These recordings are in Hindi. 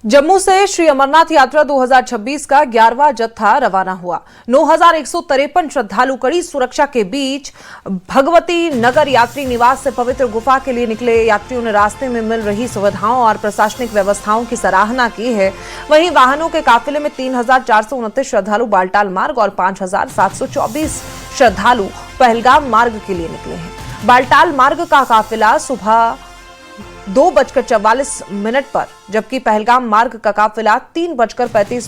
जम्मू से श्री अमरनाथ यात्रा 2026 का 11वां जत्था रवाना हुआ। 9,153 श्रद्धालु कड़ी सुरक्षा के बीच भगवती नगर यात्री निवास से पवित्र गुफा के लिए निकले। यात्रियों ने रास्ते में मिल रही सुविधाओं और प्रशासनिक व्यवस्थाओं की सराहना की है। वहीं वाहनों के काफिले में 3,429 श्रद्धालु बालटाल मार्ग और 5,724 श्रद्धालु पहलगाम मार्ग के लिए निकले हैं। बालटाल मार्ग का काफिला सुबह 2:44 पर, जबकि पहलगाम मार्ग का काफिला 3:35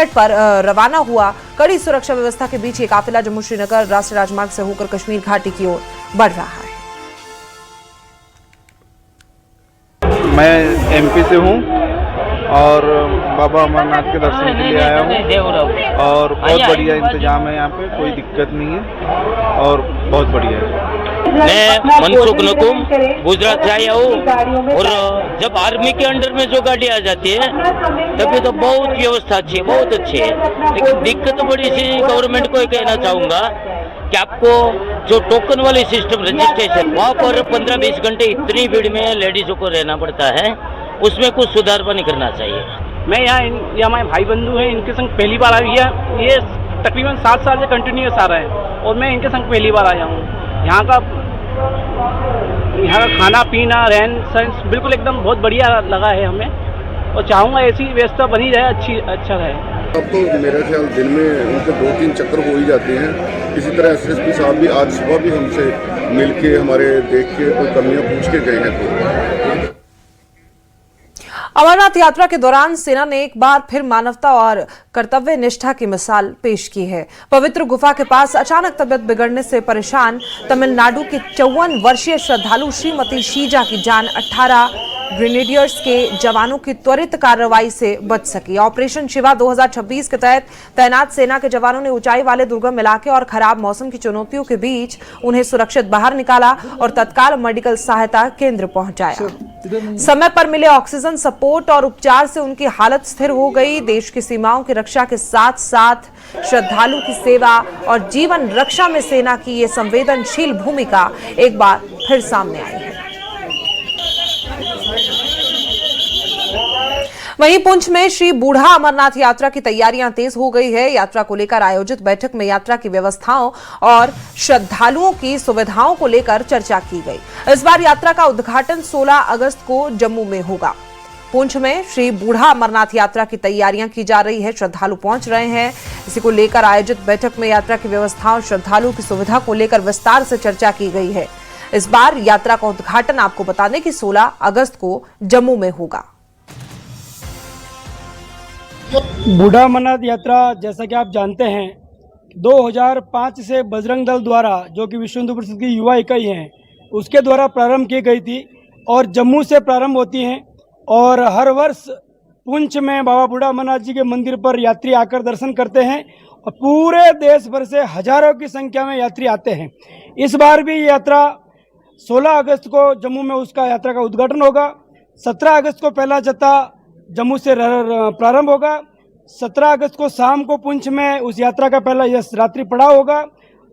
पर रवाना हुआ। कड़ी सुरक्षा व्यवस्था के बीच ये काफिला जम्मू श्रीनगर राष्ट्रीय राजमार्ग से होकर कश्मीर घाटी की ओर बढ़ रहा है। मैं एमपी से हूँ और बाबा अमरनाथ के दर्शन के लिए आया हूँ और बहुत बढ़िया इंतजाम है यहाँ पे, कोई दिक्कत नहीं है और बहुत बढ़िया है। मैं मनसुख नकुम गुजरात से आया हूँ और जब आर्मी के अंडर में जो गाड़ी आ जाती है तभी तो बहुत व्यवस्था अच्छी है, बहुत अच्छी है। लेकिन दिक्कत बड़ी सी गवर्नमेंट को कहना चाहूँगा कि आपको जो टोकन वाली सिस्टम रजिस्ट्रेशन, वहाँ पर 15-20 घंटे इतनी भीड़ में लेडीजों को रहना पड़ता है, उसमें कुछ सुधार नहीं करना चाहिए। मैं यहाँ हमारे भाई बंधु हैं, इनके संग पहली बार आई है। ये तकरीबन 7 साल से कंटिन्यूस आ रहे हैं और मैं इनके संग पहली बार आया हूँ। यहाँ का खाना पीना रहन सहन बिल्कुल एकदम बहुत बढ़िया लगा है हमें और चाहूँगा ऐसी व्यवस्था बनी रहे, अच्छा रहे। अब तो मेरा ख्याल दिन में उनके 2-3 चक्कर हो ही जाते हैं। इसी तरह एसएसपी साहब भी आज सुबह भी हमसे मिलके हमारे देख के कोई कमियां पूछ के गए हैं। अमरनाथ यात्रा के दौरान सेना ने एक बार फिर मानवता और कर्तव्य निष्ठा की मिसाल पेश की है। पवित्र गुफा के पास अचानक तबियत बिगड़ने से परेशान तमिलनाडु की 54 वर्षीय श्रद्धालु श्रीमती शीजा की जान 18 ग्रेनेडियर्स के जवानों की त्वरित कार्रवाई से बच सकी। ऑपरेशन शिवा 2026 के तहत तैनात सेना के जवानों ने ऊंचाई वाले दुर्गम इलाके और खराब मौसम की चुनौतियों के बीच उन्हें सुरक्षित बाहर निकाला और तत्काल मेडिकल सहायता केंद्र पहुंचाया। समय पर मिले ऑक्सीजन सपोर्ट और उपचार से उनकी हालत स्थिर हो गई। देश की सीमाओं की रक्षा के साथ साथ श्रद्धालु की सेवा और जीवन रक्षा में सेना की ये संवेदनशील भूमिका एक बार फिर सामने आई है। वहीं पुंछ में श्री बूढ़ा अमरनाथ यात्रा की तैयारियां तेज हो गई है। यात्रा को लेकर आयोजित बैठक में यात्रा की व्यवस्थाओं और श्रद्धालुओं की सुविधाओं को लेकर चर्चा की गई। इस बार यात्रा का उद्घाटन 16 अगस्त को जम्मू में होगा। पुंछ में श्री बूढ़ा अमरनाथ यात्रा की तैयारियां की जा रही है, श्रद्धालु पहुंच रहे हैं। इसी को लेकर आयोजित बैठक में यात्रा की व्यवस्थाओं, श्रद्धालुओं की सुविधा को लेकर विस्तार से चर्चा की गई है। इस बार यात्रा का उद्घाटन आपको बता दें कि 16 अगस्त को जम्मू में होगा। बूढ़ा अमरनाथ यात्रा जैसा कि आप जानते हैं 2005 से बजरंग दल द्वारा, जो कि विश्व हिंदू परिषद की युवा इकाई है, उसके द्वारा प्रारंभ की गई थी और जम्मू से प्रारंभ होती हैं और हर वर्ष पुंछ में बाबा बूढ़ा अमरनाथ जी के मंदिर पर यात्री आकर दर्शन करते हैं और पूरे देश भर से हजारों की संख्या में यात्री आते हैं। इस बार भी ये यात्रा 16 अगस्त को जम्मू में उसका यात्रा का उद्घाटन होगा। 17 अगस्त को पहला जत्था जम्मू से प्रारंभ होगा। 17 अगस्त को शाम को पुंछ में उस यात्रा का पहला रात्रि पड़ाव होगा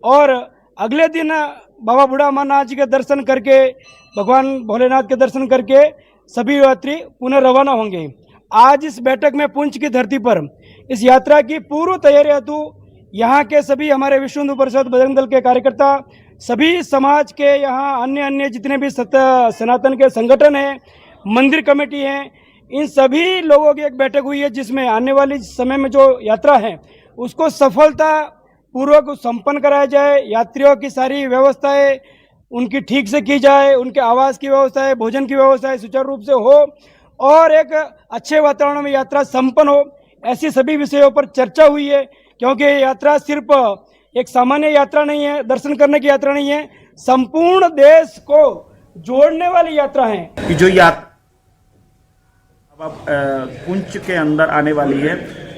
और अगले दिन बाबा बूढ़ा अमरनाथ जी के दर्शन करके, भगवान भोलेनाथ के दर्शन करके सभी यात्री पुनः रवाना होंगे। आज इस बैठक में पुंछ की धरती पर इस यात्रा की पूर्व तैयारी हेतु यहाँ के सभी हमारे विश्व हिंदू परिषद बजरंग दल के कार्यकर्ता, सभी समाज के यहाँ अन्य जितने भी सनातन के संगठन हैं, मंदिर कमेटी हैं, इन सभी लोगों की एक बैठक हुई है जिसमें आने वाली समय में जो यात्रा है उसको सफलता पूर्वक संपन्न कराया जाए। यात्रियों की सारी व्यवस्थाएं उनकी ठीक से की जाए, उनके आवास की व्यवस्थाएं, भोजन की व्यवस्थाएं सुचारू रूप से हो और एक अच्छे वातावरण में यात्रा संपन्न हो। ऐसी सभी विषयों पर चर्चा हुई है क्योंकि ये यात्रा सिर्फ एक सामान्य यात्रा नहीं है, दर्शन करने की यात्रा नहीं है, संपूर्ण देश को जोड़ने वाली यात्रा है। जो यात्रा पुंछ के अंदर आने वाली है,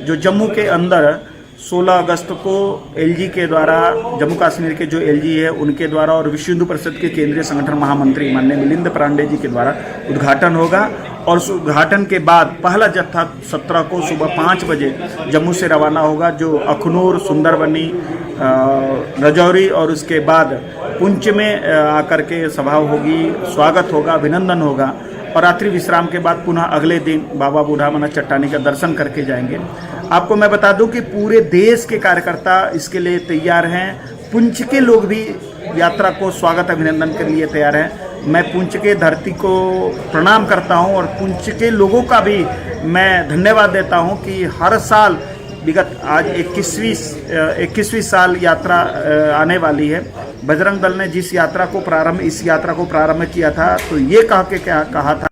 जो जम्मू के अंदर 16 अगस्त को एलजी के द्वारा, जम्मू कश्मीर के जो एलजी है उनके द्वारा और विश्व हिंदू परिषद के केंद्रीय संगठन महामंत्री माननीय मिलिंद पांडे जी के द्वारा उद्घाटन होगा और उस उद्घाटन के बाद पहला जत्था 17 को सुबह 5 बजे जम्मू से रवाना होगा, जो अखनूर, सुंदरबनी, रजौरी और उसके बाद पुंछ में आकर के सभा होगी, स्वागत होगा, अभिनंदन होगा और रात्रि विश्राम के बाद पुनः अगले दिन बाबा बूढ़ा अमरनाथ चट्टानी का दर्शन करके जाएंगे। आपको मैं बता दूं कि पूरे देश के कार्यकर्ता इसके लिए तैयार हैं। पुंछ के लोग भी यात्रा को स्वागत अभिनंदन के लिए तैयार हैं। मैं पुंछ के धरती को प्रणाम करता हूं और पुंछ के लोगों का भी मैं धन्यवाद देता हूं कि हर साल विगत आज 21वीं साल यात्रा आने वाली है। बजरंग दल ने जिस यात्रा को प्रारंभ इस यात्रा को प्रारंभ किया था तो ये कहा था